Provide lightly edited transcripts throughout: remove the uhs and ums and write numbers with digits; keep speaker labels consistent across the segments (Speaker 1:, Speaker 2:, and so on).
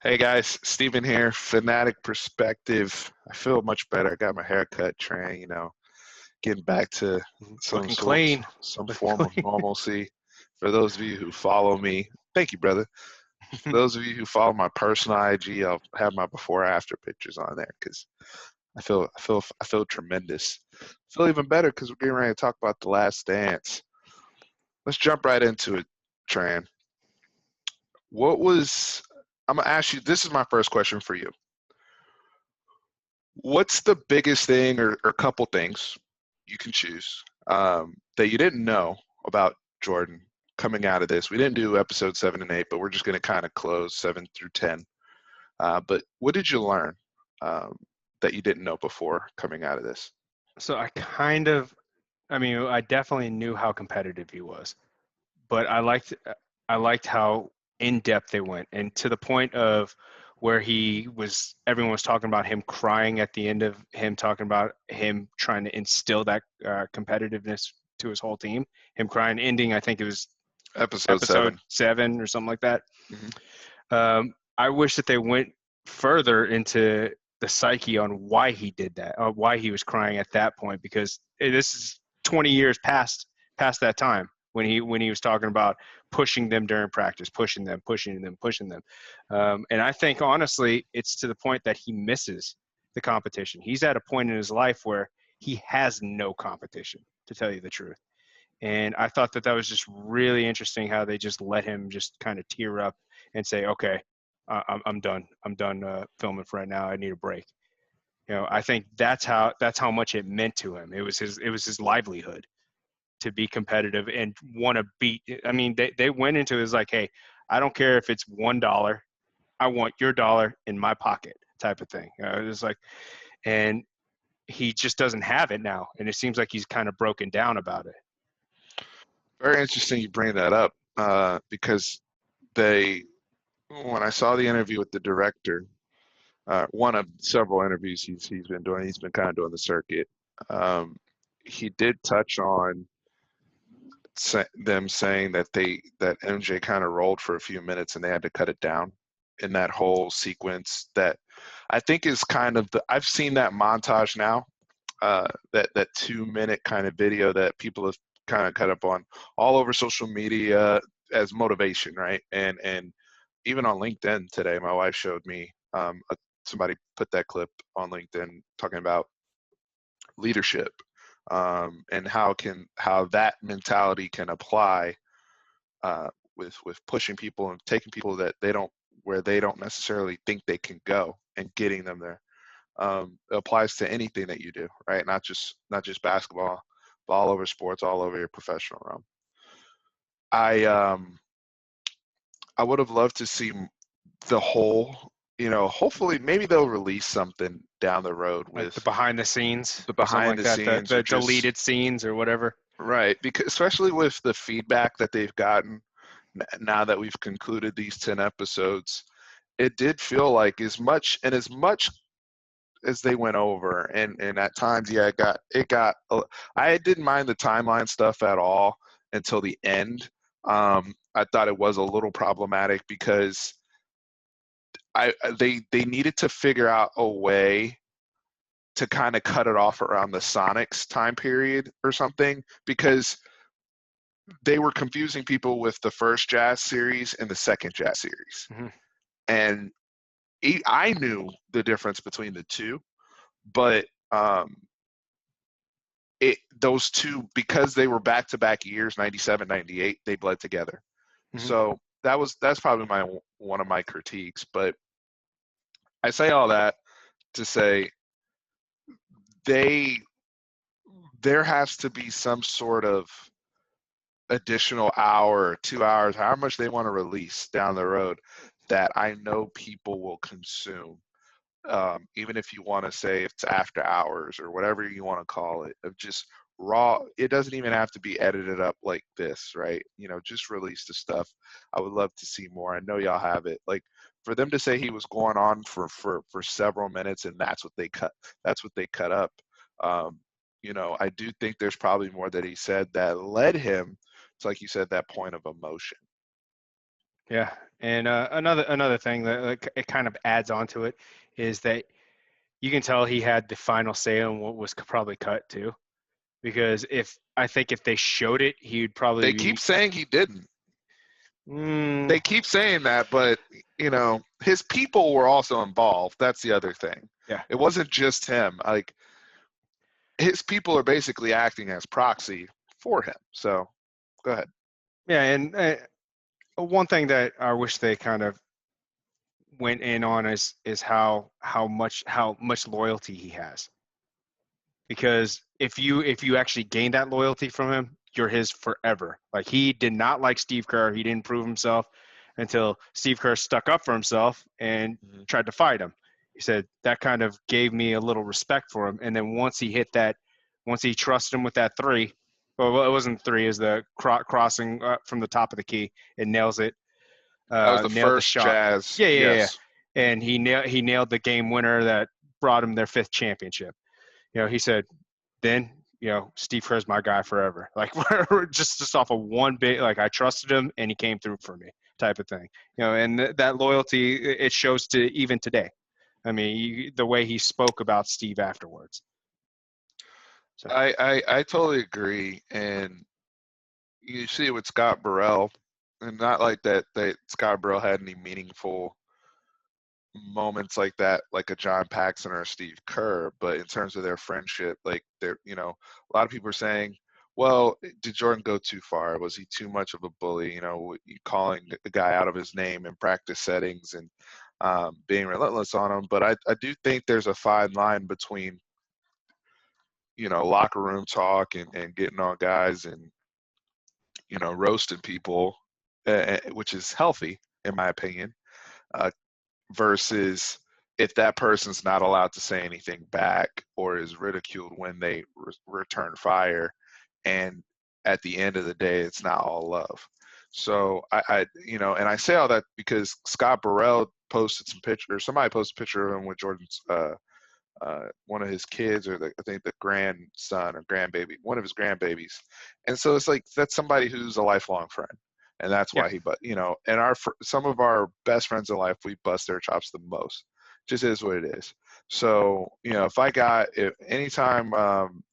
Speaker 1: Hey guys, Steven here, Fanatic Perspective. I feel much better. I got my hair cut, trying, getting back to some
Speaker 2: Looking
Speaker 1: sort,
Speaker 2: clean.
Speaker 1: some
Speaker 2: Looking
Speaker 1: form of
Speaker 2: clean.
Speaker 1: normalcy. For those of you who follow me, thank you, brother. For those of you who follow my personal IG, I'll have my before after pictures on there because I feel tremendous. I feel even better because we're getting ready to talk about The Last Dance. Let's jump right into it, Tran. What was I'm gonna ask you? This is my first question for you. What's the biggest thing or couple things you can choose that you didn't know about Jordan coming out of this? We didn't do episode 7 and 8, but we're just going to kind of close 7 through 10. But what did you learn that you didn't know before coming out of this?
Speaker 2: So I definitely knew how competitive he was, but I liked how in depth they went, and to the point of where everyone was talking about him crying at the end of him talking about him trying to instill that competitiveness to his whole team. Him crying, ending, I think it was
Speaker 1: Episode
Speaker 2: episode
Speaker 1: 7.
Speaker 2: 7 or something like that.
Speaker 1: Hmm.
Speaker 2: I wish that they went further into the psyche on why he did that, or why he was crying at that point, because this is 20 years past that time when he was talking about pushing them during practice, pushing them. And I think honestly, it's to the point that he misses the competition. He's at a point in his life where he has no competition, to tell you the truth. And I thought that was just really interesting how they just let him just kind of tear up and say, "Okay, I'm done. I'm done filming for right now. I need a break." I think that's how much it meant to him. It was his livelihood to be competitive and want to beat. I mean, they went into it as like, "Hey, I don't care if it's $1. I want your dollar in my pocket," type of thing. It was like, and he just doesn't have it now, and it seems like he's kind of broken down about it.
Speaker 1: Very interesting you bring that up because they, when I saw the interview with the director, one of several interviews he's been doing. He's been kind of doing the circuit. Um, he did touch on them saying that MJ kind of rolled for a few minutes and they had to cut it down in that whole sequence. That I think is kind of I've seen that montage now. That 2 minute kind of video that people have kind of cut up on all over social media as motivation, right? And even on LinkedIn today, my wife showed me somebody put that clip on LinkedIn talking about leadership and how that mentality can apply with pushing people and taking people that they don't where they don't necessarily think they can go and getting them there. It applies to anything that you do, right? Not just basketball, but all over sports, all over your professional realm. I I would have loved to see the whole, hopefully maybe they'll release something down the road
Speaker 2: Like the
Speaker 1: with
Speaker 2: behind the scenes
Speaker 1: the
Speaker 2: or something
Speaker 1: behind
Speaker 2: like
Speaker 1: the
Speaker 2: that, the,
Speaker 1: scenes or
Speaker 2: the
Speaker 1: just
Speaker 2: deleted scenes or whatever.
Speaker 1: right, because especially with the feedback that they've gotten now that we've concluded these 10 episodes, it did feel like as much as they went over and at times, yeah, I didn't mind the timeline stuff at all until the end. I thought it was a little problematic because they needed to figure out a way to kind of cut it off around the Sonics time period or something, because they were confusing people with the first Jazz series and the second Jazz series.
Speaker 2: Hmm.
Speaker 1: And I knew the difference between the two, but those two, because they were back-to-back years, 97, 98, they bled together.
Speaker 2: Hmm.
Speaker 1: So that's probably one of my critiques. But I say all that to say they there has to be some sort of additional hour, 2 hours, however much they want to release down the road, that I know people will consume. Even if you want to say it's after hours or whatever you want to call it, of just raw. It doesn't even have to be edited up like this, right? Just release the stuff. I would love to see more. I know y'all have it. Like, for them to say he was going on for several minutes and that's what they cut up. Um, I do think there's probably more that he said that led him to, like you said, that point of emotion.
Speaker 2: Yeah, And another thing that it kind of adds on to it is that you can tell he had the final say on what was probably cut too, because I think if they showed it, he'd probably
Speaker 1: They keep
Speaker 2: be.
Speaker 1: saying he didn't.
Speaker 2: Mm,
Speaker 1: They keep saying that, but his people were also involved. That's the other thing.
Speaker 2: yeah,
Speaker 1: It wasn't just him. Like his people are basically acting as proxy for him. So go ahead.
Speaker 2: yeah, and one thing that I wish they kind of went in on is how much loyalty he has. Because if you actually gain that loyalty from him, you're his forever. Like he did not like Steve Kerr. He didn't prove himself until Steve Kerr stuck up for himself and
Speaker 1: Mhm.
Speaker 2: tried to fight him. He said that kind of gave me a little respect for him. And then once he trusted him with that three, well, it wasn't three, is the crossing from the top of the key. It nails it,
Speaker 1: That was the
Speaker 2: nailed the
Speaker 1: first
Speaker 2: shot.
Speaker 1: Jazz.
Speaker 2: Yeah, yeah, yeah.
Speaker 1: Yes.
Speaker 2: And he nailed the game winner that brought him their fifth championship. He said, then Steve Kerr's my guy forever. Like we're just off of one bit. Like I trusted him and he came through for me, type of thing. And that loyalty it shows to even today. I mean, the way he spoke about Steve afterwards. So
Speaker 1: I totally agree. And you see it with Scott Burrell, and not like that Scott Burrell had any meaningful moments like that, like a John Paxson or a Steve Kerr, but in terms of their friendship, like a lot of people are saying, well, did Jordan go too far? Was he too much of a bully? Calling the guy out of his name in practice settings and being relentless on him. But I do think there's a fine line between, locker room talk and getting on guys and, roasting people, which is healthy, in my opinion, uh, versus if that person's not allowed to say anything back or is ridiculed when they return fire, and at the end of the day, it's not all love. So and I say all that because Scott Burrell posted some pictures. Somebody posted a picture of him with Jordan's one of his kids, or I think the grandson or grandbaby, one of his grandbabies, and so it's like that's somebody who's a lifelong friend, and that's
Speaker 2: yeah,
Speaker 1: why and some of our best friends in life, we bust their chops the most. Just is what it is. So if anytime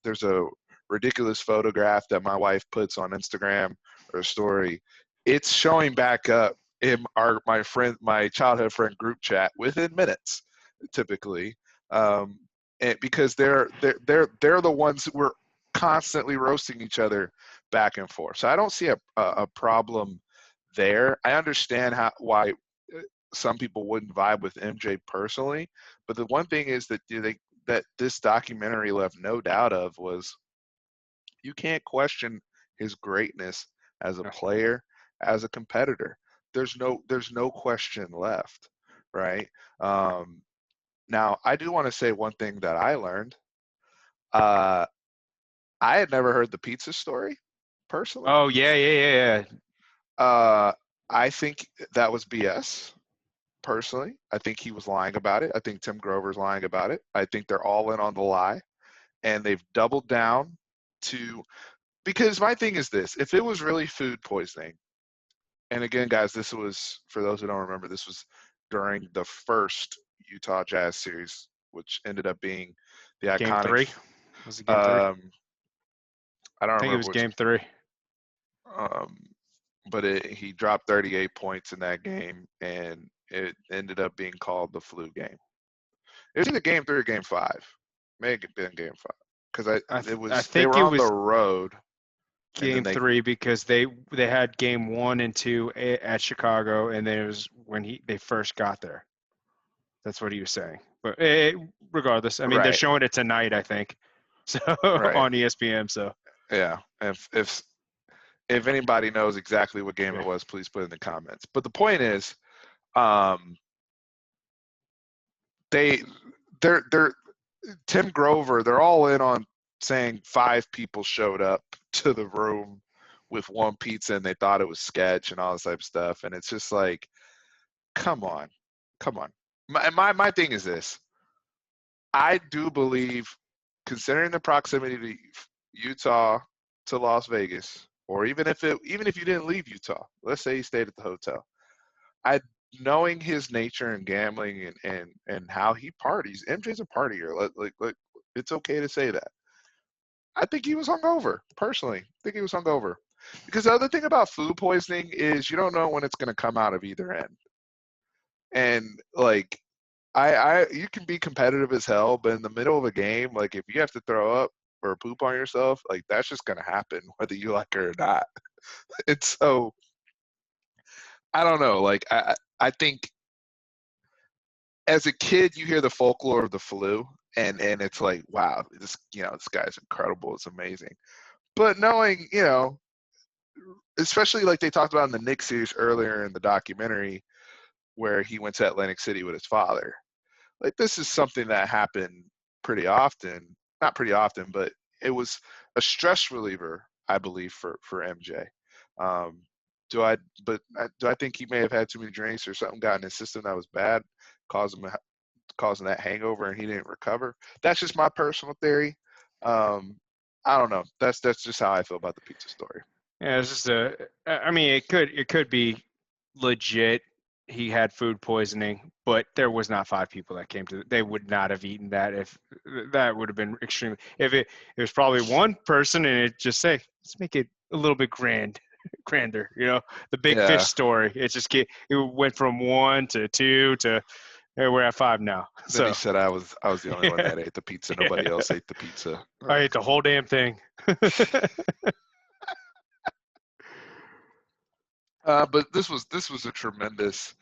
Speaker 1: there's a ridiculous photograph that my wife puts on Instagram or a story, it's showing back up in my childhood friend group chat within minutes, typically, um, because they're the ones who are constantly roasting each other back and forth. So I don't see a problem there. I understand why some people wouldn't vibe with MJ personally, but the one thing is that this documentary left no doubt of was you can't question his greatness as a
Speaker 2: yeah.
Speaker 1: player, as a competitor. There's no question left, right? Um, Now, I do want to say one thing that I learned. Uh, I had never heard the pizza story personally.
Speaker 2: Oh yeah, yeah, yeah, yeah.
Speaker 1: Uh, I think that was BS. Personally, I think he was lying about it. I think Tim Grover's lying about it. I think they're all in on the lie, and they've doubled down to because my thing is this: if it was really food poisoning, and again, guys, this was for those who don't remember, this was during the first Utah Jazz series, which ended up being the
Speaker 2: Game
Speaker 1: iconic.
Speaker 2: three. Was it game three?
Speaker 1: Um, I don't
Speaker 2: I think it
Speaker 1: remember
Speaker 2: was
Speaker 1: which,
Speaker 2: game three.
Speaker 1: um, but he dropped 38 points in that game, and it ended up being called the flu game. It was either game three or game five. May have been game five because
Speaker 2: I
Speaker 1: they
Speaker 2: think
Speaker 1: were
Speaker 2: it
Speaker 1: on the
Speaker 2: was
Speaker 1: road, and then
Speaker 2: game three because they had game one and two at Chicago, and then it was when they first got there. That's what he was saying. But regardless, I mean they're
Speaker 1: right,
Speaker 2: showing it tonight, I think, so
Speaker 1: right,
Speaker 2: on ESPN. So
Speaker 1: yeah. If anybody knows exactly what game
Speaker 2: yeah,
Speaker 1: it was, please put it in the comments. But the point is, um, they they're Tim Grover, they're all in on saying 5 people showed up to the room with one pizza and they thought it was sketch and all this type of stuff. And it's just like, come on, come on. My thing is this. I do believe, considering the proximity to Utah to Las Vegas, or even if you didn't leave Utah, let's say you stayed at the hotel, knowing his nature and gambling and how he parties, MJ's a partier. Like, it's okay to say that. I think he was hungover. Personally, I think he was hungover. Because the other thing about food poisoning is you don't know when it's going to come out of either end. And like, you can be competitive as hell, but in the middle of a game, like if you have to throw up or poop on yourself, like that's just going to happen whether you like it or not. And so I don't know. Like I think as a kid, you hear the folklore of the flu, and it's like, wow, this guy's incredible. It's amazing. But knowing, especially like they talked about in the Knicks series earlier in the documentary, where he went to Atlantic City with his father. Like this is something that happened pretty often. Not pretty often, but it was a stress reliever, I believe, for MJ. Um, do I? But do I think he may have had too many drinks or something got in his system that was bad, causing that hangover, and he didn't recover? That's just my personal theory. Um, I don't know. That's just how I feel about the pizza story.
Speaker 2: Yeah, it's just I mean, it could be legit. He had food poisoning, but there was not 5 people that came to. They would not have eaten that if that would have been extremely. If it was probably one person, and it just say, let's make it a little bit grander. The big fish
Speaker 1: Yeah.
Speaker 2: story. It went from 1 to 2 to we're at 5 now.
Speaker 1: Then he
Speaker 2: So
Speaker 1: said I was the only one
Speaker 2: yeah,
Speaker 1: that ate the pizza.
Speaker 2: yeah.
Speaker 1: Nobody else ate the pizza.
Speaker 2: I ate the whole damn thing.
Speaker 1: But this was a tremendous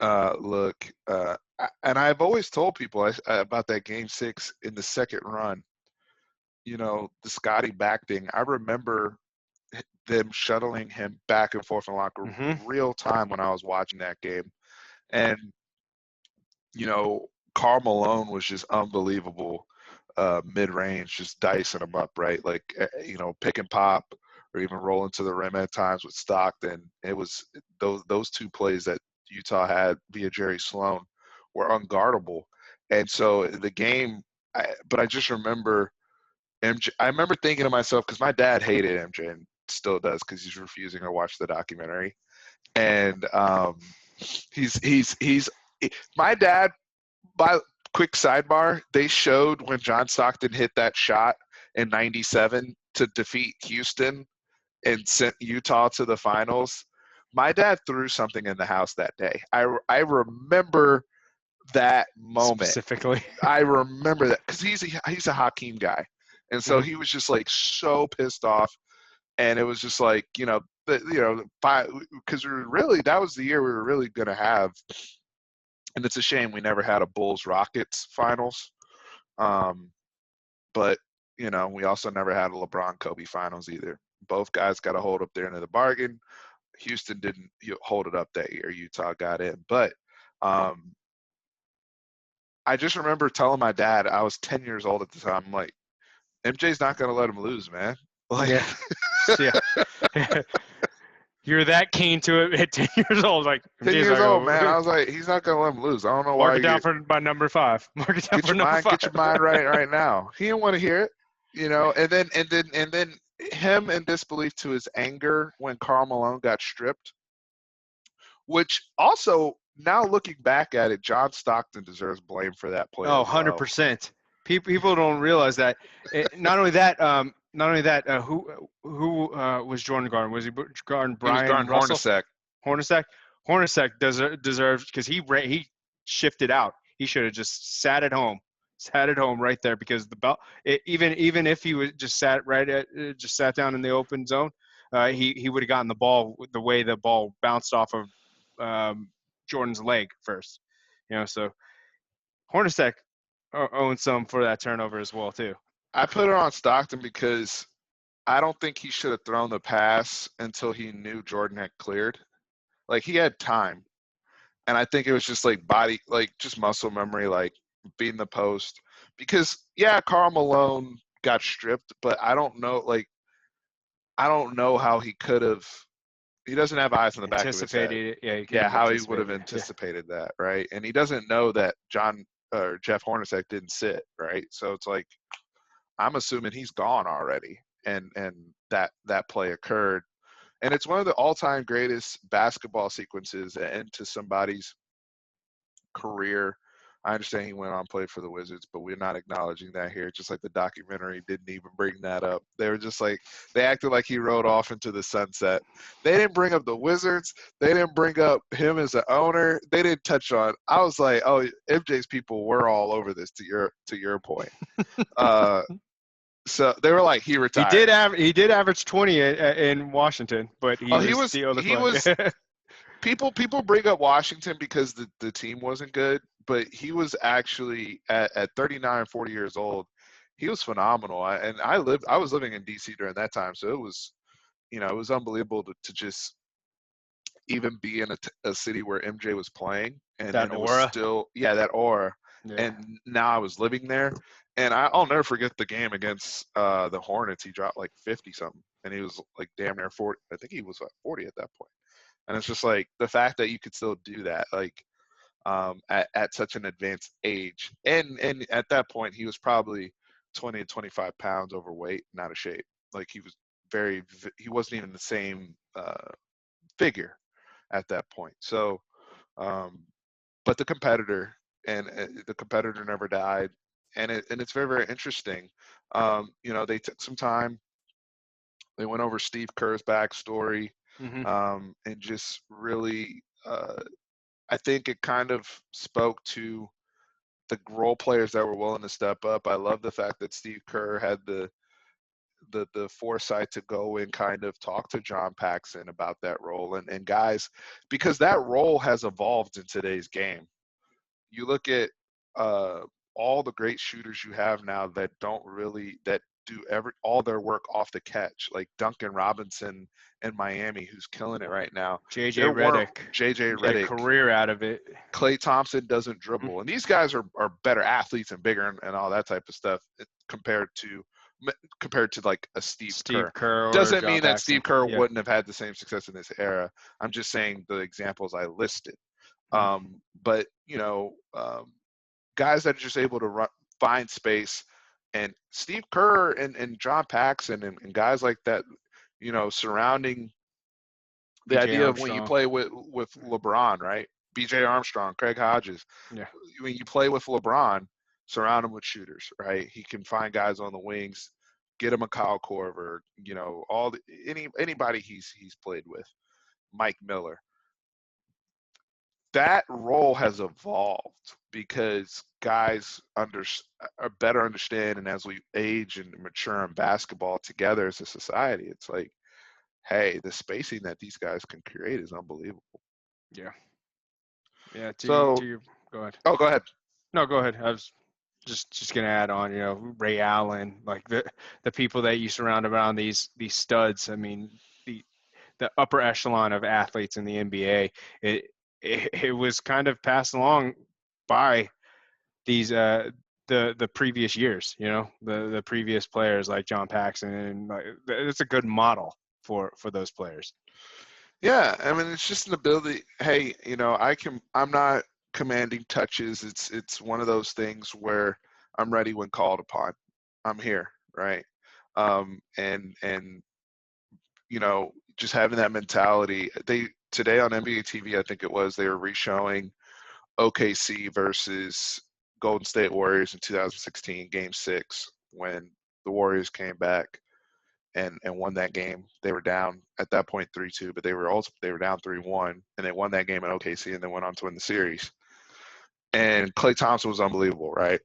Speaker 1: look. And I've always told people about that Game 6 in the second run. The Scotty back thing. I remember them shuttling him back and forth in the locker room
Speaker 2: Mm-hmm.
Speaker 1: real time when I was watching that game. And Karl Malone was just unbelievable mid-range, just dicing them up, right? Like, pick and pop or even rolling to the rim at times with Stockton. It was those 2 plays that Utah had via Jerry Sloan were unguardable. And so the game, but I just remember MJ. I remember thinking to myself, because my dad hated MJ and still does because he's refusing to watch the documentary. And he's my dad, by quick sidebar, they showed when John Stockton hit that shot in '97 to defeat Houston and sent Utah to the finals. My dad threw something in the house that day. I remember that moment.
Speaker 2: Specifically.
Speaker 1: I remember that because he's a Hakeem guy, and so
Speaker 2: Mm-hmm.
Speaker 1: he was just like so pissed off, and it was just like because that was the year we were really gonna have. And it's a shame we never had a Bulls Rockets finals. But we also never had a LeBron Kobe finals either. Both guys got a hold up there into the bargain. Houston didn't hold it up that year. Utah got in. But I just remember telling my dad, I was 10 years old at the time, I'm like, MJ's not going to let him lose, man. Like,
Speaker 2: Yeah. Yeah. You're that keen to it at 10 years old. Like,
Speaker 1: 10 years old, man. I was like, he's not going to let him lose. I don't know
Speaker 2: mark
Speaker 1: why
Speaker 2: it down by number 5. Mark it down
Speaker 1: get
Speaker 2: for
Speaker 1: your
Speaker 2: number
Speaker 1: mind
Speaker 2: 5.
Speaker 1: get your mind right now. He didn't want to hear it, and then him in disbelief to his anger when Karl Malone got stripped, which also, now looking back at it, John Stockton deserves blame for that play as well.
Speaker 2: 100%. People don't realize that. Not only that, who was Jordan guarding? Was he guarding
Speaker 1: He was
Speaker 2: Brian
Speaker 1: guarding
Speaker 2: Russell?
Speaker 1: Hornacek.
Speaker 2: Hornacek deserves, because he shifted out. He should have just sat at home right there, because the ball. Even if he was just sat down in the open zone, he would have gotten the ball the way the ball bounced off of Jordan's leg first. So Hornacek owns some for that turnover as well too.
Speaker 1: I put it on Stockton because I don't think he should have thrown the pass until he knew Jordan had cleared. Like, he had time. And I think it was just like just muscle memory, like beating the post. Because Karl Malone got stripped, but I don't know how he could have. He doesn't have eyes in the back of his head.
Speaker 2: Anticipated it. Yeah, you
Speaker 1: Yeah,
Speaker 2: couldn't
Speaker 1: how he would
Speaker 2: anticipate
Speaker 1: have
Speaker 2: it.
Speaker 1: anticipated that, right? And he doesn't know that Jeff Hornacek didn't sit, right? So it's like, I'm assuming he's gone already, and that play occurred. And it's one of the all-time greatest basketball sequences into somebody's career. I understand he went on and played for the Wizards, but we're not acknowledging that here. Just like the documentary didn't even bring that up. They were just like, they acted like he rode off into the sunset. They didn't bring up the Wizards. They didn't bring up him as an owner. They didn't touch on. I was like, oh, MJ's people were all over this. To your point. So they were like, he retired.
Speaker 2: He did average 20 in Washington, but he
Speaker 1: Oh,
Speaker 2: was the other
Speaker 1: he
Speaker 2: player.
Speaker 1: was people bring up Washington because the team wasn't good, but he was actually at 39, 40 years old, he was phenomenal. I was living in DC during that time, so it was, it was unbelievable to just even be in a city where MJ was playing,
Speaker 2: That
Speaker 1: and it was
Speaker 2: aura.
Speaker 1: still, yeah, that aura.
Speaker 2: Yeah.
Speaker 1: And now I was living there, and I'll never forget the game against the Hornets. He dropped like 50 something, and he was like damn near 40. I think he was like 40 at that point. And it's just like the fact that you could still do that, like at such an advanced age, and at that point he was probably 20 to 25 pounds overweight, and out of shape. Like he wasn't even the same figure at that point. So, but the competitor never died, and it's very, very interesting. They took some time. They went over Steve Kerr's backstory,
Speaker 2: Mm-hmm.
Speaker 1: and just really, I think it kind of spoke to the role players that were willing to step up. I love the fact that Steve Kerr had the foresight to go and kind of talk to John Paxson about that role and guys, because that role has evolved in today's game. You look at uh, all the great shooters you have now that do all their work off the catch, like Duncan Robinson in Miami, who's killing it right now.
Speaker 2: JJ
Speaker 1: There weren't
Speaker 2: Redick
Speaker 1: JJ
Speaker 2: made a
Speaker 1: Redick.
Speaker 2: career out of it.
Speaker 1: Klay Thompson doesn't dribble, and these guys are better athletes and bigger and all that type of stuff compared to like a Steve
Speaker 2: Steve
Speaker 1: Kerr.
Speaker 2: Kerr or
Speaker 1: Doesn't
Speaker 2: John
Speaker 1: mean that
Speaker 2: Paxson.
Speaker 1: Steve Kerr
Speaker 2: Yeah.
Speaker 1: wouldn't have had the same success in this era. I'm just saying the examples I listed.
Speaker 2: Mm-hmm.
Speaker 1: But guys that are just able to find space, and Steve Kerr and John Paxson and guys like that, surrounding the
Speaker 2: BJ
Speaker 1: idea of when you
Speaker 2: Armstrong.
Speaker 1: play with LeBron, right? BJ Armstrong, Craig Hodges.
Speaker 2: Yeah.
Speaker 1: When you play with LeBron, surround him with shooters, right? He can find guys on the wings, get him a Kyle Korver, anybody he's played with, Mike Miller. That role has evolved because guys are better understand, and as we age and mature in basketball together as a society, it's like, hey, the spacing that these guys can create is unbelievable.
Speaker 2: Yeah. Yeah.
Speaker 1: So,
Speaker 2: Go ahead.
Speaker 1: oh, go ahead.
Speaker 2: No, go ahead. I was just gonna add on. Ray Allen, like the people that you surround around these studs. I mean, the upper echelon of athletes in the NBA. It was kind of passed along by these the previous years. The previous players like John Paxson, and it's a good model for those players.
Speaker 1: Yeah, I mean, it's just an ability. Hey, I'm not commanding touches. It's one of those things where I'm ready when called upon. I'm here, right? And just having that mentality. Today on NBA TV, I think it was, they were re-showing OKC versus Golden State Warriors in 2016, Game 6, when the Warriors came back and won that game. They were down at that point 3-2, but they were down 3-1, and they won that game in OKC and then went on to win the series. And Klay Thompson was unbelievable, right?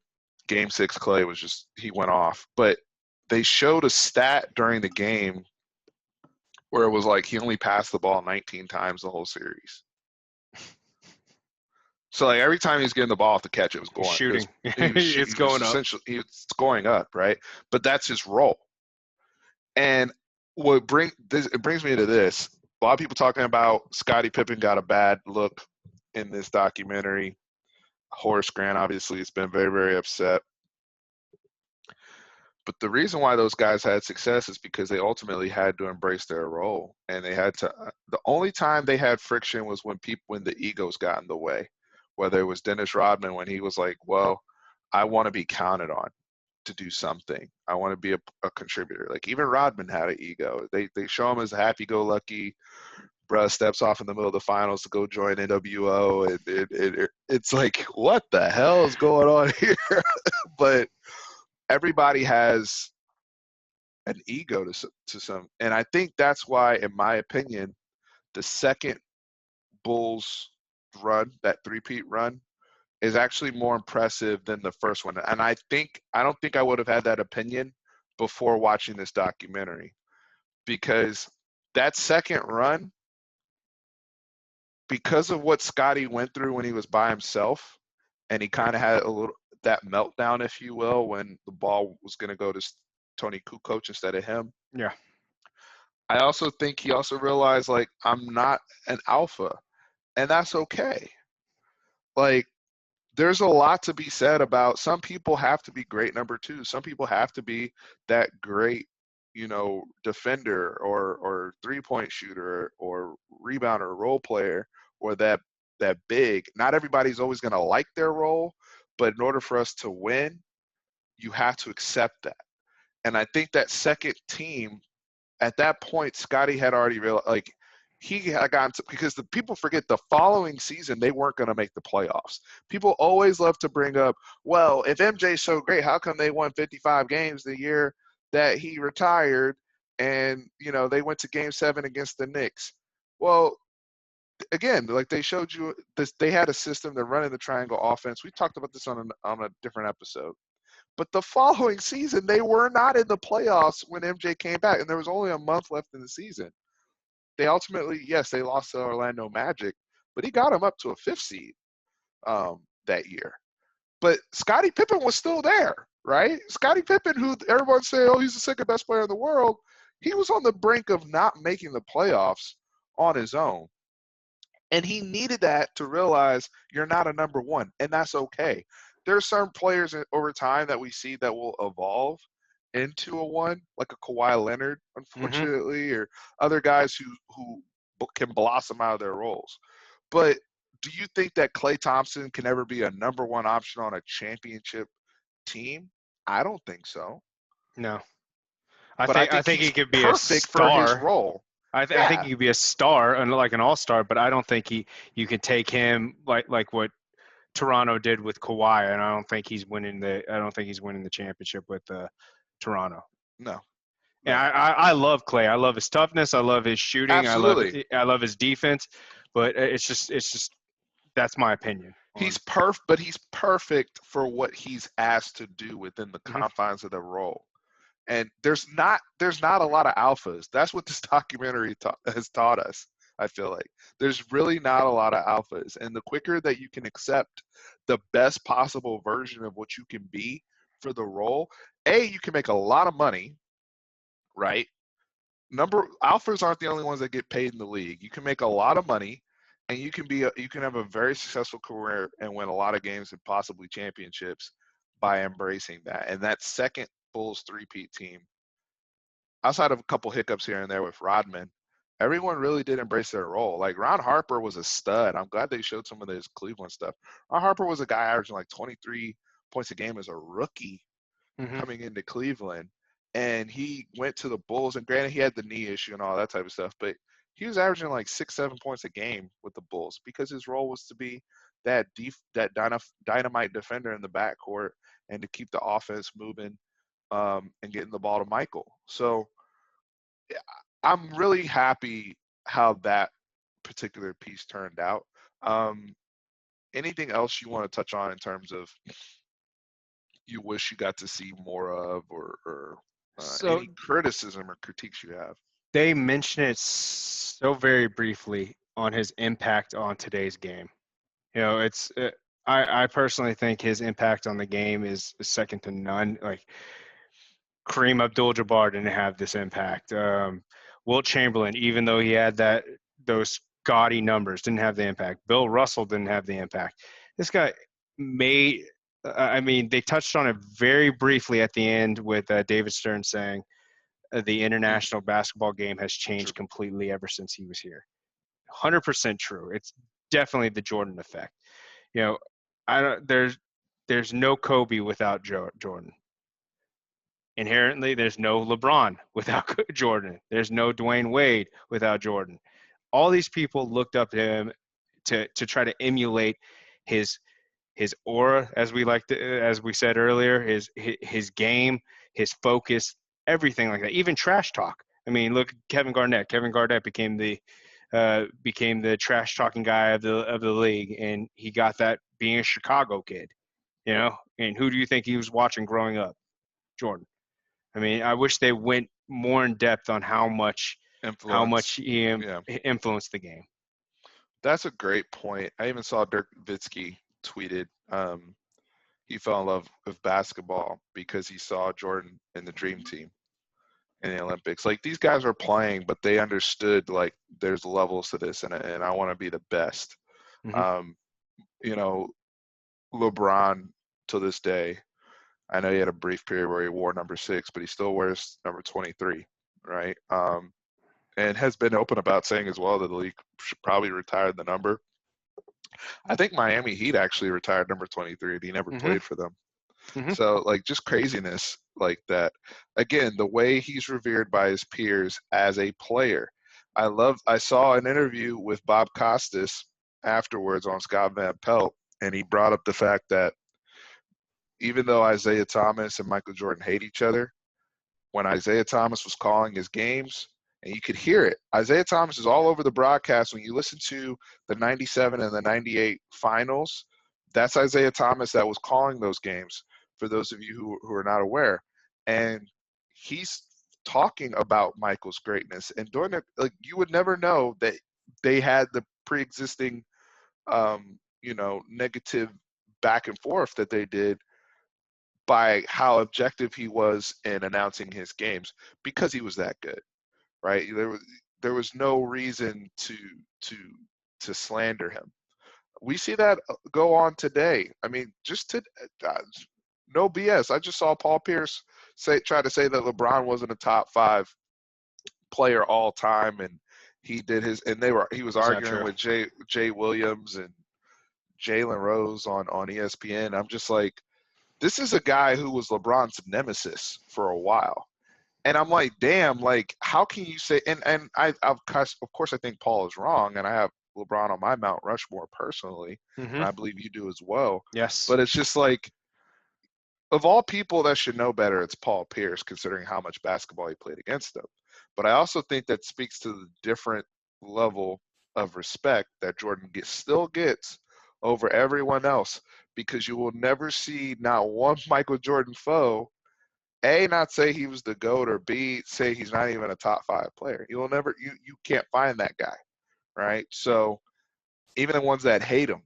Speaker 1: Game 6, Klay he went off. But they showed a stat during the game where it was like he only passed the ball 19 times the whole series. So like every time he was getting the ball off the catch, it was going.
Speaker 2: Shooting.
Speaker 1: It's going up. It's going up, right? But that's his role. And it brings me to this. A lot of people talking about Scottie Pippen got a bad look in this documentary. Horace Grant obviously has been very, very upset. But the reason why those guys had success is because they ultimately had to embrace their role, and they had to. The only time they had friction was when the egos got in the way. Whether it was Dennis Rodman when he was like, "Well, I want to be counted on," to do something. I want to be a contributor. Like even Rodman had an ego. They show him as a happy-go-lucky, bruh steps off in the middle of the finals to go join NWO, and it's like, what the hell is going on here? But everybody has an ego to some, and I think that's why, in my opinion, the second Bulls run, that three-peat run, is actually more impressive than the first one. And I don't think I would have had that opinion before watching this documentary, because that second run, because of what Scotty went through when he was by himself, and he kind of had a little that meltdown, if you will, when the ball was going to go to Tony Kukoc instead of him.
Speaker 2: Yeah.
Speaker 1: I also think he also realized, like, I'm not an alpha, and that's okay. Like, there's a lot to be said about some people have to be great number two. Some people have to be that great, defender or 3-point shooter or rebounder, role player, or that big. Not everybody's always going to like their role, but in order for us to win, you have to accept that. And I think that second team, at that point, Scotty had already realized, like, he had gotten to, because the people forget the following season they weren't going to make the playoffs. People always love to bring up, well, if MJ's so great, how come they won 55 games the year that he retired, and they went to Game 7 against the Knicks? Well, again, like they showed you, this, they had a system. They're running the triangle offense. We talked about this on a different episode. But the following season, they were not in the playoffs when MJ came back, and there was only a month left in the season. They ultimately, yes, they lost to Orlando Magic, but he got them up to a 5th seed that year. But Scottie Pippen was still there, right? Scottie Pippen, who everyone say, oh, he's the second best player in the world, he was on the brink of not making the playoffs on his own. And he needed that to realize you're not a number one, and that's okay. There are some players over time that we see that will evolve into a one, like a Kawhi Leonard, unfortunately, or other guys who can blossom out of their roles. But do you think that Klay Thompson can ever be a number one option on a championship team? I don't think so.
Speaker 2: No.
Speaker 1: But
Speaker 2: I think
Speaker 1: he's
Speaker 2: he could be a
Speaker 1: perfect for his
Speaker 2: star.
Speaker 1: role.
Speaker 2: I think
Speaker 1: Yeah.
Speaker 2: he could be a star and like an all-star, but I don't think you can take him like what Toronto did with Kawhi, and I don't think he's winning the championship with Toronto.
Speaker 1: No.
Speaker 2: And
Speaker 1: No.
Speaker 2: I love Klay. I love his toughness. I love his shooting.
Speaker 1: Absolutely.
Speaker 2: I love his defense. But it's just that's my opinion.
Speaker 1: But he's perfect for what he's asked to do within the confines of the role. And there's not a lot of alphas. That's what this documentary has taught us. I feel like there's really not a lot of alphas, and the quicker that you can accept the best possible version of what you can be for the role, you can make a lot of money, right? Alphas aren't the only ones that get paid in the league. You can make a lot of money, and you can have a very successful career and win a lot of games and possibly championships by embracing that. And that second Bulls three-peat team, outside of a couple hiccups here and there with Rodman, everyone really did embrace their role. Like Ron Harper was a stud. I'm glad they showed some of his Cleveland stuff. Ron Harper was a guy averaging like 23 points a game as a rookie coming into Cleveland. And he went to the Bulls, and granted he had the knee issue and all that type of stuff, but he was averaging like 6-7 points a game with the Bulls because his role was to be that dynamite defender in the backcourt and to keep the offense moving and getting the ball to Michael. So I'm really happy how that particular piece turned out. Anything else you want to touch on in terms of you wish you got to see more of, or
Speaker 2: So
Speaker 1: any criticism or critiques you have?
Speaker 2: they mention it so very briefly on his impact on today's game. I personally think his impact on the game is second to none. Like Kareem Abdul-Jabbar didn't have this impact. Wilt Chamberlain, even though he had those gaudy numbers, didn't have the impact. Bill Russell didn't have the impact. This guy made. I mean, they touched on it very briefly at the end with David Stern saying the international basketball game has changed completely ever since he was here. 100% true. It's definitely the Jordan effect. I don't. There's no Kobe without Jordan. inherently, there's no LeBron without Jordan. There's no Dwayne Wade without Jordan. All these people looked up to him to try to emulate his aura, as we said earlier, his game, his focus, everything like that. Even trash talk. I mean, look at Kevin Garnett. Kevin Garnett became the trash talking guy of the league, and he got that being a Chicago kid, you know. And who do you think he was watching growing up? Jordan. I mean, I wish they went more in depth on how much
Speaker 1: Influence.
Speaker 2: he
Speaker 1: Yeah.
Speaker 2: influenced the game.
Speaker 1: That's a great point. I even saw Dirk Nowitzki tweeted he fell in love with basketball because he saw Jordan in the Dream Team in the Olympics. Like, these guys were playing, but they understood, like, there's levels to this, and I want to be the best.
Speaker 2: Mm-hmm.
Speaker 1: You know, LeBron, to this day, I know he had a brief period where he wore number 6, but he still wears number 23, right? And has been open about saying as well that the league should probably retire the number. I think Miami Heat actually retired number 23, and he never
Speaker 2: Mm-hmm.
Speaker 1: played for them.
Speaker 2: Mm-hmm.
Speaker 1: So, like, just craziness like that. Again, the way he's revered by his peers as a player. I saw an interview with Bob Costas afterwards on Scott Van Pelt, and he brought up the fact that even though Isaiah Thomas and Michael Jordan hate each other, when Isaiah Thomas was calling his games, and you could hear it. Isaiah Thomas is all over the broadcast. When you listen to the 97 and the 98 finals, that's Isaiah Thomas that was calling those games, for those of you who are not aware. And he's talking about Michael's greatness. And during it, like, you would never know that they had the pre-existing, negative back and forth that they did by how objective he was in announcing his games, because he was that good, right? There was no reason to slander him. We see that go on today. I mean, no BS. I just saw Paul Pierce try to say that LeBron wasn't a top 5 player all time, and he was arguing with Jay Williams and Jalen Rose on ESPN. I'm just like, this is a guy who was LeBron's nemesis for a while. And I'm like, damn, like, how can you say, and of course, I think Paul is wrong, and I have LeBron on my Mount Rushmore personally,
Speaker 2: Mm-hmm.
Speaker 1: and I believe you do as well.
Speaker 2: Yes.
Speaker 1: But it's just like, of all people that should know better, it's Paul Pierce, considering how much basketball he played against them. But I also think that speaks to the different level of respect that Jordan still gets over everyone else, because you will never see not one Michael Jordan foe, A, not say he was the GOAT, or B, say he's not even a top 5 player. You can't find that guy, right? So even the ones that hate him.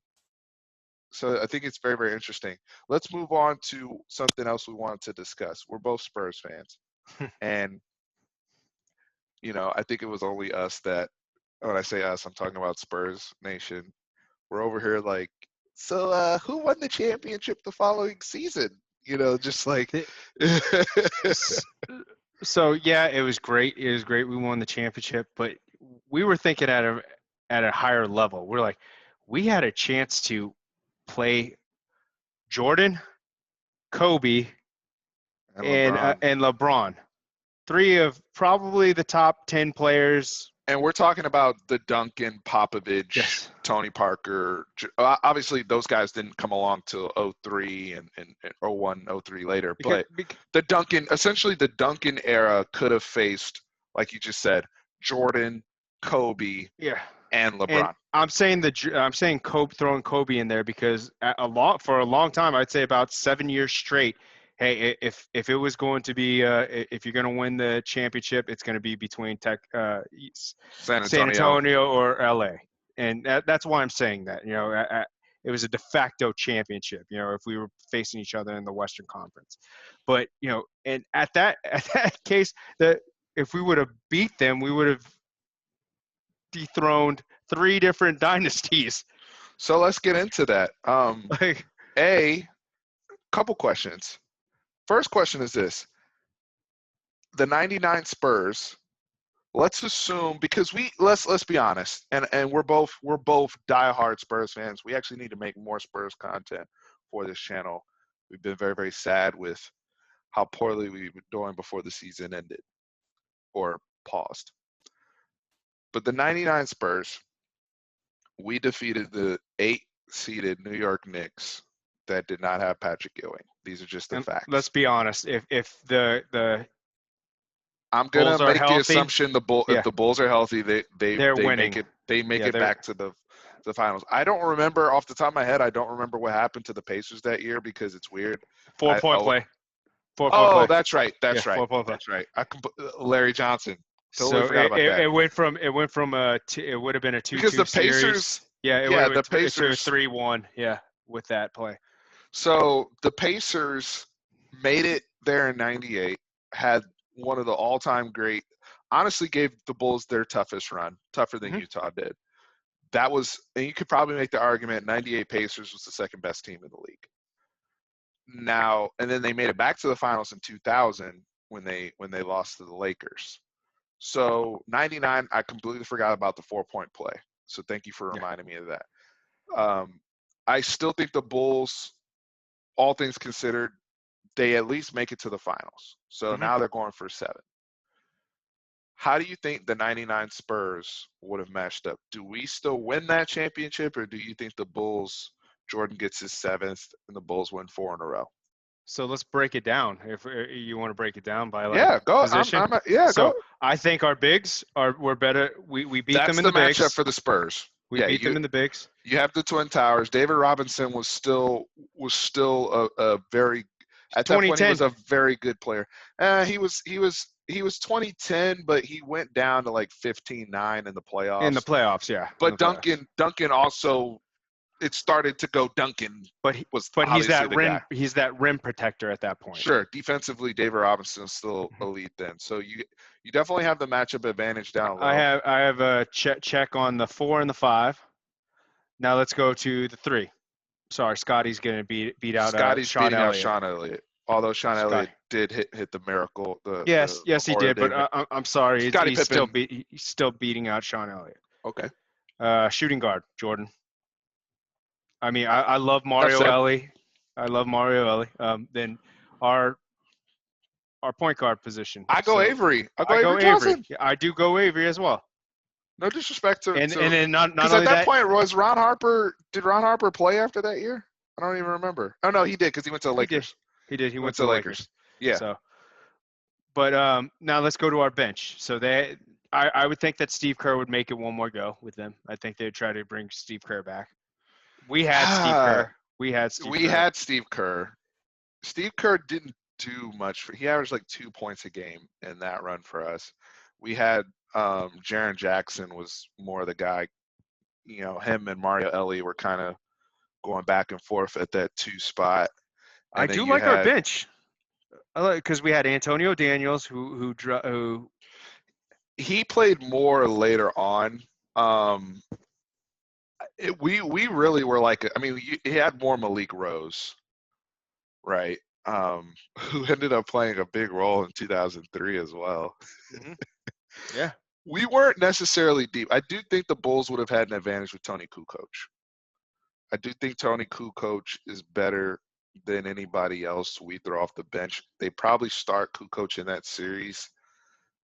Speaker 1: So I think it's very, very interesting. Let's move on to something else we wanted to discuss. We're both Spurs fans. And, I think it was only us that, when I say us, I'm talking about Spurs Nation. We're over here like, so who won the championship the following season? Just like.
Speaker 2: So yeah, it was great. It was great. We won the championship, but we were thinking at a higher level. We're like, we had a chance to play Jordan, Kobe, and LeBron. 3 of probably the top 10 players.
Speaker 1: And we're talking about the Duncan, Popovich,
Speaker 2: Yes.
Speaker 1: Tony Parker. Obviously, those guys didn't come along till 03 and 01, 03 later. But essentially the Duncan era could have faced, like you just said, Jordan, Kobe, and LeBron.
Speaker 2: And I'm saying Kobe, throwing Kobe in there because for a long time, I'd say about 7 years straight. Hey, if it was going to be, if you're going to win the championship, it's going to be between San Antonio or LA, and that's why I'm saying that. It was a de facto championship. If we were facing each other in the Western Conference, but and at that case, that if we would have beat them, we would have dethroned 3 different dynasties.
Speaker 1: So let's get into that. A couple questions. First question is this: the 99 Spurs. Let's assume, because let's be honest, and we're both diehard Spurs fans. We actually need to make more Spurs content for this channel. We've been very, very sad with how poorly we were doing before the season ended or paused. But the 99 Spurs, we defeated the 8-seeded New York Knicks that did not have Patrick Ewing. These are just the
Speaker 2: And
Speaker 1: facts.
Speaker 2: let's be honest. If the
Speaker 1: I'm gonna
Speaker 2: Bulls are
Speaker 1: make the
Speaker 2: healthy,
Speaker 1: assumption
Speaker 2: yeah,
Speaker 1: if the Bulls are healthy, they
Speaker 2: they're winning.
Speaker 1: make
Speaker 2: Yeah,
Speaker 1: it back to the finals. I don't remember off the top of my head. I don't remember what happened to the Pacers that year because it's weird.
Speaker 2: 4-point play. 4-point
Speaker 1: Oh,
Speaker 2: play.
Speaker 1: that's right.
Speaker 2: Yeah,
Speaker 1: That's right.
Speaker 2: 4-point play.
Speaker 1: That's right. Larry Johnson. Totally
Speaker 2: So
Speaker 1: forgot about that.
Speaker 2: it went from it would have been a 2-2
Speaker 1: Because the
Speaker 2: series.
Speaker 1: Pacers,
Speaker 2: Yeah, it
Speaker 1: yeah,
Speaker 2: would have
Speaker 1: the
Speaker 2: been to a
Speaker 1: Pacers.
Speaker 2: 3-1. Yeah, with that play.
Speaker 1: So the Pacers made it there in '98. Had one of the all-time great. Honestly, gave the Bulls their toughest run, tougher than Utah did. That was, and you could probably make the argument, '98 Pacers was the second best team in the league. Now, and then they made it back to the finals in 2000 when they lost to the Lakers. So '99, I completely forgot about the 4-point play. So thank you for reminding me of that. I still think the Bulls, all things considered, they at least make it to the finals. So now they're going for 7. How do you think the '99 Spurs would have matched up? Do we still win that championship, or do you think the Bulls, Jordan gets his 7th, and the Bulls win 4 in a row?
Speaker 2: So let's break it down. If you want to break it down by
Speaker 1: position.
Speaker 2: So I think our bigs were better. We beat them in the bigs.
Speaker 1: That's the matchup for the Spurs.
Speaker 2: We beat them in the bigs.
Speaker 1: You have the Twin Towers. David Robinson was still a very, at that point he was a very good player. He was 2010, but he went down to like 15-9 in the playoffs.
Speaker 2: In the playoffs, yeah.
Speaker 1: But Duncan also, it started to go Duncan.
Speaker 2: But he's that rim protector at that point.
Speaker 1: Sure, defensively, David Robinson is still elite then. So you definitely have the matchup advantage down low.
Speaker 2: I have a check on the 4 and the 5. Now let's go to the 3. Sorry, Scotty's going to beat out Sean Elliott.
Speaker 1: Although Sean Elliott did hit the miracle.
Speaker 2: Yes, he did. But I'm sorry, he's still beating out Sean Elliott.
Speaker 1: Okay.
Speaker 2: Shooting guard, Jordan. I mean, I love Mario Elie. Then our point guard position.
Speaker 1: I go Avery.
Speaker 2: I go Avery. I do go Avery as well.
Speaker 1: No disrespect to.
Speaker 2: And then not only
Speaker 1: at that point was Ron Harper. Did Ron Harper play after that year? I don't even remember. Oh no, he did because he went to the Lakers.
Speaker 2: He did. He went to the Lakers.
Speaker 1: Yeah.
Speaker 2: So, but now let's go to our bench. So I would think that Steve Kerr would make it one more go with them. I think they'd try to bring Steve Kerr back. We had Steve Kerr. We had Steve Kerr.
Speaker 1: Steve Kerr didn't do much. He averaged like 2 points a game in that run for us. We had Jaren Jackson was more the guy. You know, him and Mario Elie were kind of going back and forth at that 2 spot.
Speaker 2: And I do like our bench. Because we had Antonio Daniels, who
Speaker 1: he played more later on. We really were like, I mean, he had more Malik Rose, right? Who ended up playing a big role in 2003 as well.
Speaker 2: Yeah.
Speaker 1: We weren't necessarily deep. I do think the Bulls would have had an advantage with Tony Kukoc. I do think Tony Kukoc is better than anybody else we throw off the bench. They probably start Kukoc in that series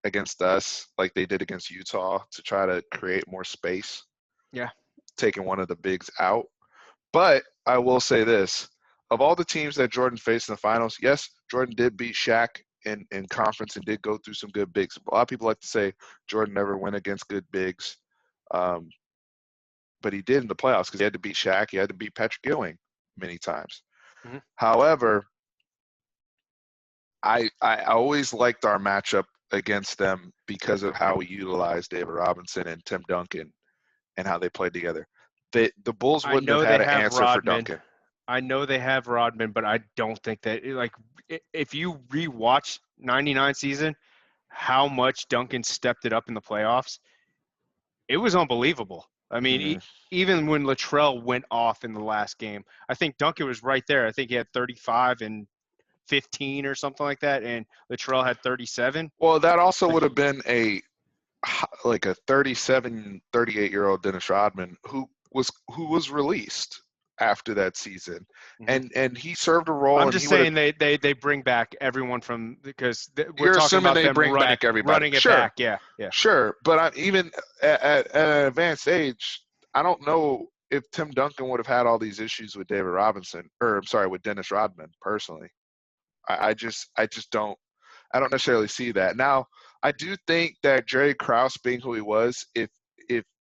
Speaker 1: against us like they did against Utah to try to create more space.
Speaker 2: Yeah.
Speaker 1: Taking one of the bigs out. But I will say this. Of all the teams that Jordan faced in the finals, yes, Jordan did beat Shaq in conference and did go through some good bigs. A lot of people like to say Jordan never went against good bigs. But he did in the playoffs because he had to beat Shaq. He had to beat Patrick Ewing many times. However, I always liked our matchup against them because of how we utilized David Robinson and Tim Duncan and how they played together. The Bulls wouldn't have had an answer for Duncan.
Speaker 2: I know they have Rodman, but I don't think that, like, if you rewatch '99 season, how much Duncan stepped it up in the playoffs, it was unbelievable. I mean, even when Latrell went off in the last game, I think Duncan was right there. I think he had 35 and 15 or something like that, and Latrell had 37.
Speaker 1: Well, that also would have been a 37, 38-year-old Dennis Rodman who was released after that season,
Speaker 2: Mhm.
Speaker 1: and he served a role.
Speaker 2: I'm
Speaker 1: And
Speaker 2: just
Speaker 1: he would have.
Speaker 2: saying they bring back everyone from because we're
Speaker 1: You're
Speaker 2: talking
Speaker 1: assuming
Speaker 2: about
Speaker 1: they
Speaker 2: them
Speaker 1: bring back everybody.
Speaker 2: running it
Speaker 1: Sure,
Speaker 2: back. Yeah, yeah.
Speaker 1: sure, but even at an advanced age, I don't know if Tim Duncan would have had all these issues with David Robinson, or I'm sorry, with Dennis Rodman personally. I just don't. I don't necessarily see that. Now, I do think that Jerry Krause, being who he was, if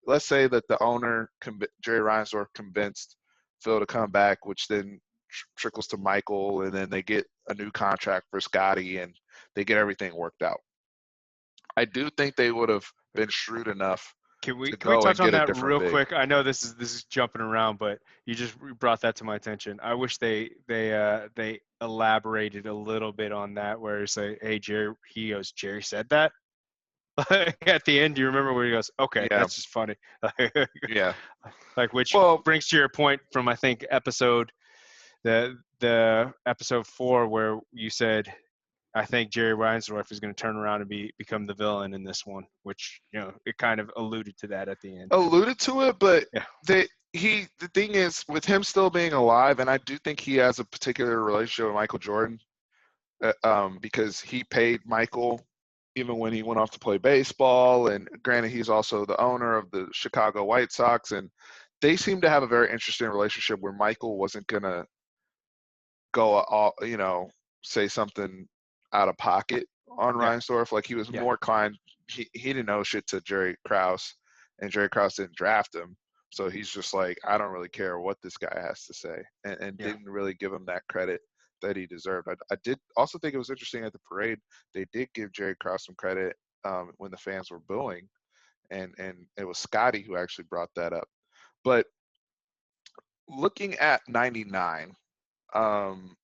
Speaker 1: let's say that the owner, Jerry Reinsdorf, convinced Phil to come back, which then trickles to Michael, and then they get a new contract for Scotty, and they get everything worked out. I do think they would have been shrewd enough to
Speaker 2: Can we
Speaker 1: go
Speaker 2: touch
Speaker 1: and
Speaker 2: on
Speaker 1: get a
Speaker 2: that
Speaker 1: different
Speaker 2: real
Speaker 1: big.
Speaker 2: quick? I know this is jumping around, but you just brought that to my attention. I wish they elaborated a little bit on that, where it's like, hey, Jerry, he goes, Jerry said that. At the end, do you remember where he goes, okay,
Speaker 1: Yeah,
Speaker 2: that's just funny.
Speaker 1: yeah.
Speaker 2: Like, which
Speaker 1: Well,
Speaker 2: brings to your point from, I think, the episode 4, where you said, I think Jerry Reinsdorf is going to turn around and become the villain in this one, which, it kind of alluded to that at the end.
Speaker 1: alluded to it, but
Speaker 2: Yeah.
Speaker 1: the thing is, with him still being alive, and I do think he has a particular relationship with Michael Jordan, because he paid Michael even when he went off to play baseball. And granted, he's also the owner of the Chicago White Sox, and they seem to have a very interesting relationship where Michael wasn't gonna go all, say something out of pocket on
Speaker 2: Yeah.
Speaker 1: Reinsdorf. Like, he was
Speaker 2: Yeah.
Speaker 1: more kind. He didn't know shit to Jerry Krause, and Jerry Krause didn't draft him. So he's just like, I don't really care what this guy has to say, and
Speaker 2: Yeah.
Speaker 1: didn't really give him that credit that he deserved. I did also think it was interesting at the parade, they did give Jerry Krause some credit when the fans were booing, and it was Scotty who actually brought that up. But looking at 99, um,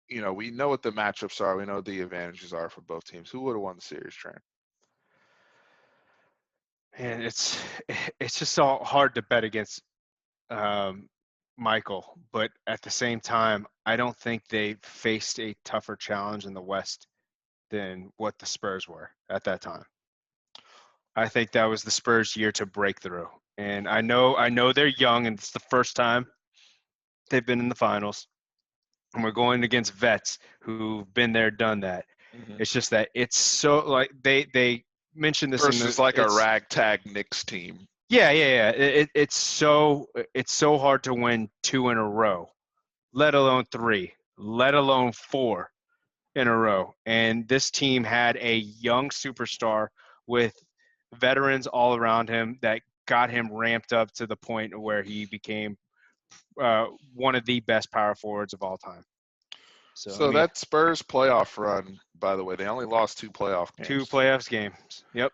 Speaker 1: we know what the matchups are. We know what the advantages are for both teams. Who would have won the series, Trent?
Speaker 2: And it's just so hard to bet against Michael, but at the same time, I don't think they faced a tougher challenge in the West than what the Spurs were at that time. I think that was the Spurs' year to break through. And I know they're young, and it's the first time they've been in the finals. And we're going against vets who've been there, done that.
Speaker 1: Mm-hmm.
Speaker 2: It's just that it's so, like, they mentioned this in
Speaker 1: Versus like a ragtag Knicks team.
Speaker 2: yeah. It's so hard to win 2 in a row, let alone 3, let alone 4 in a row. And this team had a young superstar with veterans all around him that got him ramped up to the point where he became one of the best power forwards of all time. So, I
Speaker 1: So
Speaker 2: mean,
Speaker 1: that Spurs playoff run, by the way, they only lost 2 playoff
Speaker 2: 2
Speaker 1: games.
Speaker 2: playoffs games. Yep.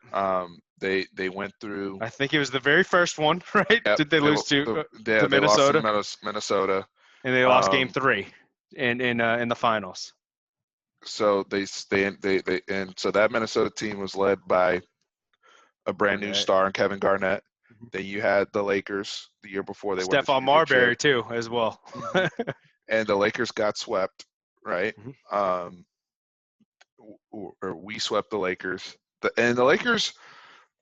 Speaker 1: They went through.
Speaker 2: I think it was the very first one, right?
Speaker 1: Yep,
Speaker 2: Did they lose to
Speaker 1: they lost
Speaker 2: Minnesota?
Speaker 1: to Minnesota,
Speaker 2: And they lost game 3 in the finals.
Speaker 1: So and so that Minnesota team was led by a brand new star in Kevin Garnett.
Speaker 2: Mm-hmm.
Speaker 1: Then you had the Lakers the year before they won the
Speaker 2: Stephon
Speaker 1: championship.
Speaker 2: Marbury too, as well.
Speaker 1: Mm-hmm. And the Lakers got swept, right?
Speaker 2: Mm-hmm.
Speaker 1: Or we swept the Lakers. And the Lakers,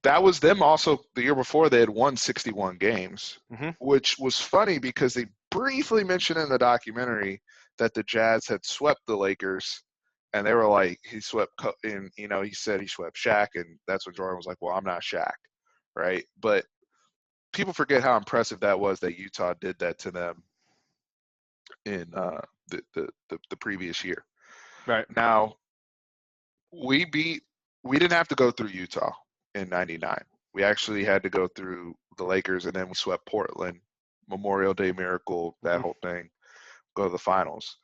Speaker 1: that was them also the year before. They had won 61 games,
Speaker 2: Mm-hmm.
Speaker 1: which was funny because they briefly mentioned in the documentary that the Jazz had swept the Lakers. And they were like, he swept, and he said he swept Shaq, and that's when Jordan was like, "Well, I'm not Shaq," right? But people forget how impressive that was that Utah did that to them in the previous year.
Speaker 2: Right.
Speaker 1: Now we didn't have to go through Utah in '99. We actually had to go through the Lakers, and then we swept Portland, Memorial Day Miracle, that whole thing, go to the finals.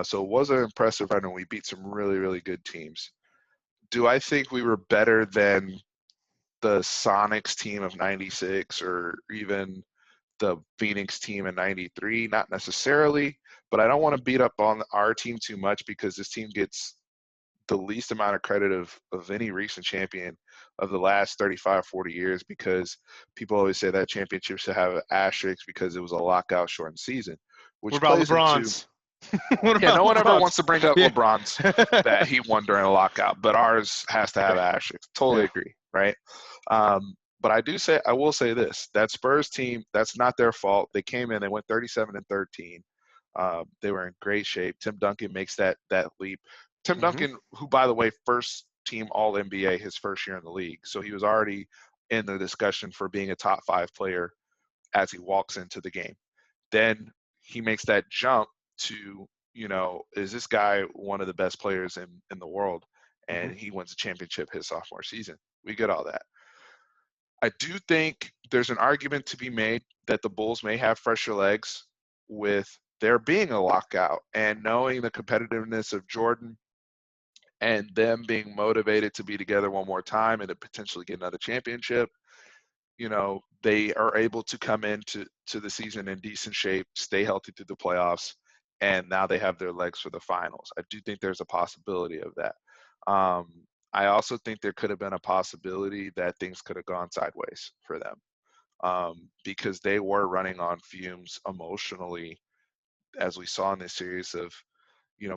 Speaker 1: So it was an impressive run, and we beat some really, really good teams. Do I think we were better than the Sonics team of '96 or even the Phoenix team in '93? Not necessarily, but I don't want to beat up on our team too much because this team gets the least amount of credit of any recent champion of the last 35, 40 years, because people always say that championship should have an asterisk because it was a lockout shortened season, which
Speaker 2: What about
Speaker 1: plays into
Speaker 2: LeBron's?
Speaker 1: no one ever wants to bring up
Speaker 2: Yeah.
Speaker 1: LeBron's that he won during a lockout, but ours has to have asterisks. Totally agree, right? But I will say this: that Spurs team, that's not their fault. They came in, they went 37-13. They were in great shape. Tim Duncan makes that leap. Tim
Speaker 2: Mm-hmm.
Speaker 1: Duncan, who by the way, first team All NBA his first year in the league, so he was already in the discussion for being a top 5 player as he walks into the game. Then he makes that jump to, is this guy one of the best players in the world?
Speaker 2: Mm-hmm.
Speaker 1: And he wins a championship his sophomore season. We get all that. I do think there's an argument to be made that the Bulls may have fresher legs with there being a lockout and knowing the competitiveness of Jordan and them being motivated to be together one more time and to potentially get another championship. They are able to come into the season in decent shape, stay healthy through the playoffs, and now they have their legs for the finals. I do think there's a possibility of that. I also think there could have been a possibility that things could have gone sideways for them because they were running on fumes emotionally, as we saw in this series of,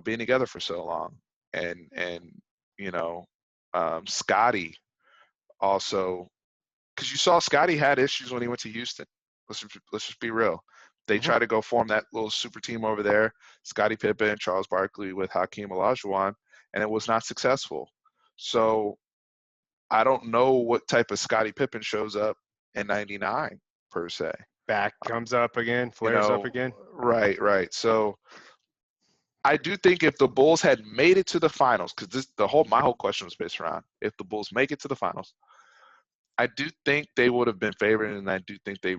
Speaker 1: being together for so long. And Scotty also, because you saw Scotty had issues when he went to Houston. Let's just be real. They
Speaker 2: Mm-hmm.
Speaker 1: tried to go form that little super team over there, Scottie Pippen, Charles Barkley with Hakeem Olajuwon, and it was not successful. So I don't know what type of Scottie Pippen shows up in '99 per se.
Speaker 2: Back comes up again,
Speaker 1: You
Speaker 2: flares up
Speaker 1: know,
Speaker 2: again.
Speaker 1: right. So I do think if the Bulls had made it to the finals, because my whole question was based around if the Bulls make it to the finals, I do think they would have been favored, and I do think they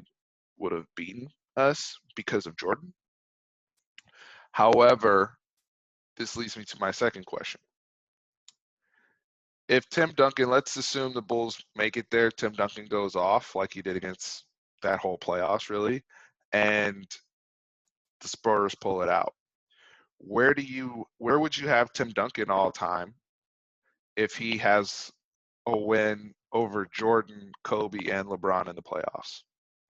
Speaker 1: would have beaten us because of Jordan. However, this leads me to my second question. If Tim Duncan, let's assume the Bulls make it there, Tim Duncan goes off like he did against that whole playoffs, really, and the Spurs pull it out. Where would you have Tim Duncan all time if he has a win over Jordan, Kobe, and LeBron in the playoffs?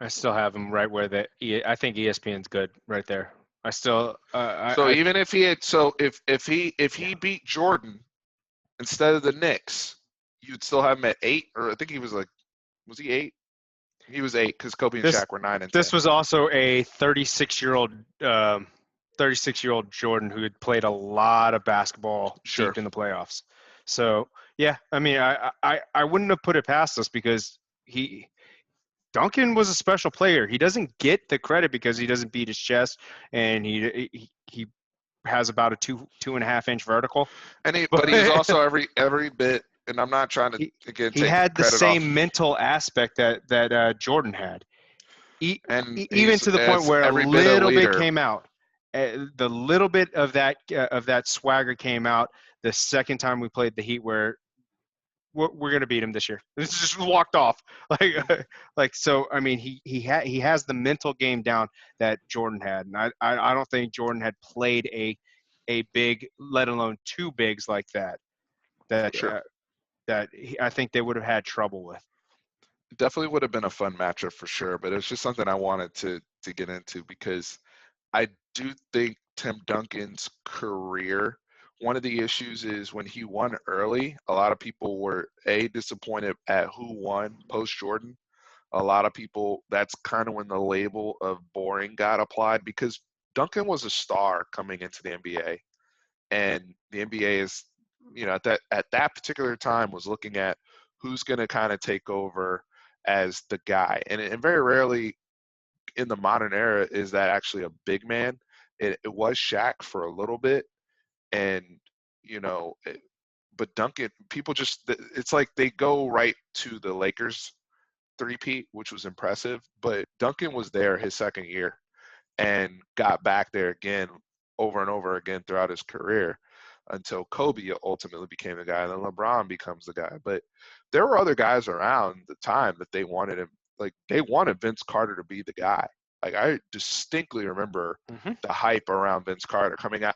Speaker 2: I still have him right where I think ESPN's good right there. I still,
Speaker 1: So even if he had, so if he beat Jordan instead of the Knicks, you'd still have him at 8, or I think he was like, was he 8? He was 8 because Kobe and
Speaker 2: this
Speaker 1: Shaq were 9 and 10.
Speaker 2: this was also a 36-year-old 36-year-old Jordan who had played a lot of basketball
Speaker 1: Sure.
Speaker 2: deep in the playoffs. So yeah, I mean, I wouldn't have put it past us because Duncan was a special player. He doesn't get the credit because he doesn't beat his chest, and he has about a 2.5 inch vertical.
Speaker 1: But he was also every bit, and I'm not trying to again
Speaker 2: he
Speaker 1: take
Speaker 2: had the
Speaker 1: credit off.
Speaker 2: same mental aspect that Jordan had.
Speaker 1: And
Speaker 2: Even to the point where a
Speaker 1: every bit a
Speaker 2: little bit
Speaker 1: leader.
Speaker 2: came out. The little bit of that swagger came out the second time we played the Heat, where we're gonna beat him this year. This just walked off like so. I mean, he has the mental game down that Jordan had, and I don't think Jordan had played a big, let alone two bigs like that.
Speaker 1: Sure.
Speaker 2: I think they would have had trouble with.
Speaker 1: Definitely would have been a fun matchup for sure, but it was just something I wanted to get into because I do think Tim Duncan's career, one of the issues is when he won early, a lot of people were disappointed at who won post Jordan. A lot of people, that's kind of when the label of boring got applied because Duncan was a star coming into the NBA, and the NBA is, at that particular time was looking at who's going to kind of take over as the guy, and very rarely in the modern era is that actually a big man. It was Shaq for a little bit, and but Duncan, people just, it's like they go right to the Lakers three-peat, which was impressive, but Duncan was there his second year and got back there again over and over again throughout his career until Kobe ultimately became the guy, and then LeBron becomes the guy. But there were other guys around the time that they wanted him, like they wanted Vince Carter to be the guy. Like I distinctly remember the hype around Vince Carter coming out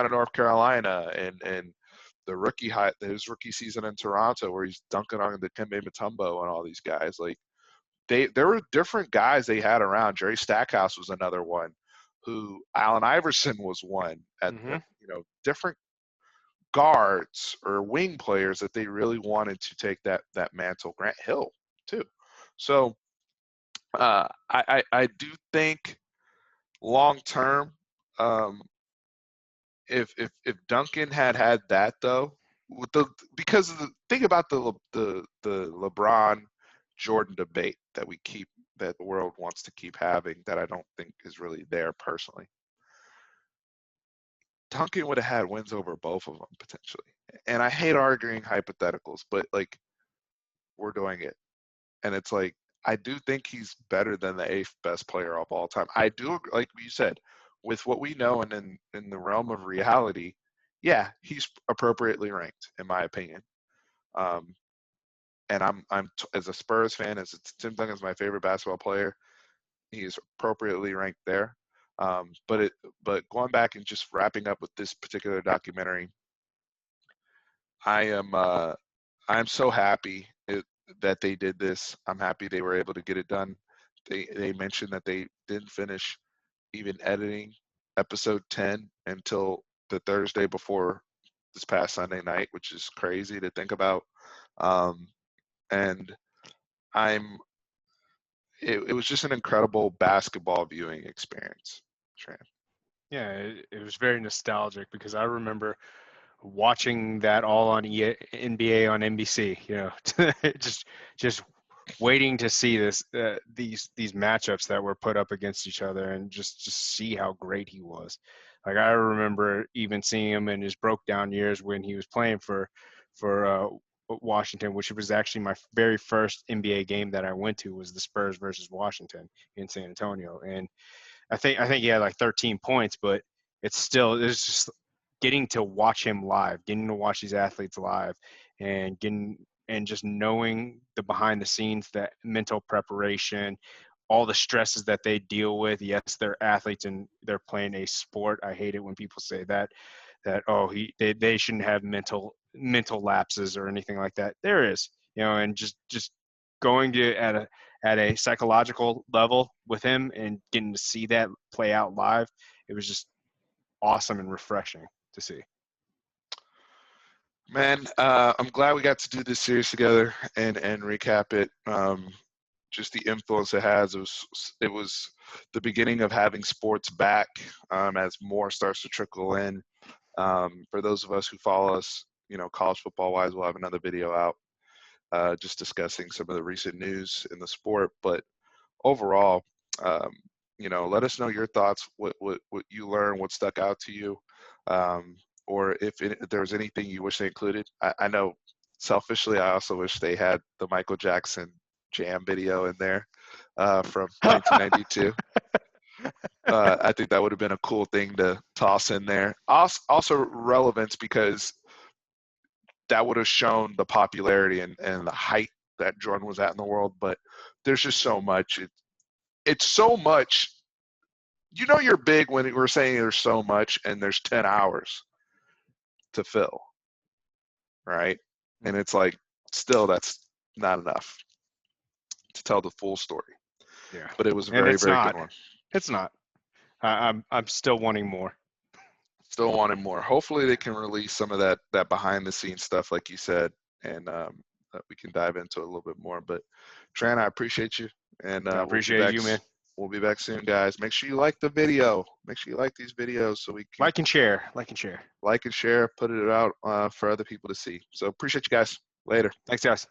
Speaker 1: of North Carolina and his rookie season in Toronto where he's dunking on the Dikembe Mutombo and all these guys. Like there were different guys they had around. Jerry Stackhouse was another one. Who Allen Iverson was one at different guards or wing players that they really wanted to take that mantle. Grant Hill too. So I do think long term, um, if Duncan had that though, with the because of the thing about the LeBron Jordan debate that the world wants to keep having, that I don't think is really there personally. Duncan would have had wins over both of them potentially. And I hate arguing hypotheticals, but like, we're doing it. And it's like, I do think he's better than the eighth best player of all time. I do, like you said, with what we know and in the realm of reality, yeah, he's appropriately ranked in my opinion. Um, and as a Spurs fan, as Tim Duncan's my favorite basketball player, he's appropriately ranked there. But going back and just wrapping up with this particular documentary, I am I'm so happy that they did this. I'm happy they were able to get it done. They mentioned that they didn't finish even editing episode 10 until the Thursday before this past Sunday night, which is crazy to think about. Um, and I'm it was just an incredible basketball viewing experience, Tran.
Speaker 2: Yeah, it was very nostalgic because I remember watching that all on NBA on NBC. You know, just waiting to see these matchups that were put up against each other and just see how great he was. Like I remember even seeing him in his broke down years when he was playing for Washington, which was actually my very first NBA game that I went to, was the Spurs versus Washington in San Antonio. And I think he had like 13 points, but it's just getting to watch him live, getting to watch these athletes live, and just knowing the behind the scenes, that mental preparation, all the stresses that they deal with. Yes, they're athletes and they're playing a sport. I hate it when people say that oh they shouldn't have mental lapses or anything like that. There is, you know, and just going to at a psychological level with him and getting to see that play out live, it was just awesome and refreshing to see.
Speaker 1: Man, I'm glad we got to do this series together and recap it. Just the influence it has. It was the beginning of having sports back, as more starts to trickle in. For those of us who follow us, you know, college football wise, we'll have another video out just discussing some of the recent news in the sport. But overall, um, you know, let us know your thoughts, what you learned, what stuck out to you, or if there was anything you wish they included. I know selfishly, I also wish they had the Michael Jackson Jam video in there from 1992. I think that would have been a cool thing to toss in there. Also relevance because that would have shown the popularity and the height that Jordan was at in the world. But there's just so much. It's so much. You know, you're big when we're saying there's so much and there's 10 hours to fill, right? And it's like, still, that's not enough to tell the full story.
Speaker 2: Yeah,
Speaker 1: But it was a
Speaker 2: and
Speaker 1: very,
Speaker 2: it's
Speaker 1: very good
Speaker 2: not.
Speaker 1: one.
Speaker 2: It's not. I'm still wanting more.
Speaker 1: Still wanting more. Hopefully, they can release some of that behind the scenes stuff, like you said, and that we can dive into a little bit more. But Tran, I appreciate you, and
Speaker 2: I
Speaker 1: we'll be
Speaker 2: appreciate
Speaker 1: back.
Speaker 2: you, man.
Speaker 1: We'll be back soon, guys. Make sure you like the video. Make sure you like these videos so we can
Speaker 2: Like and share. Like and share.
Speaker 1: like and share, put it out for other people to see. So appreciate you guys. Later.
Speaker 2: Thanks, guys.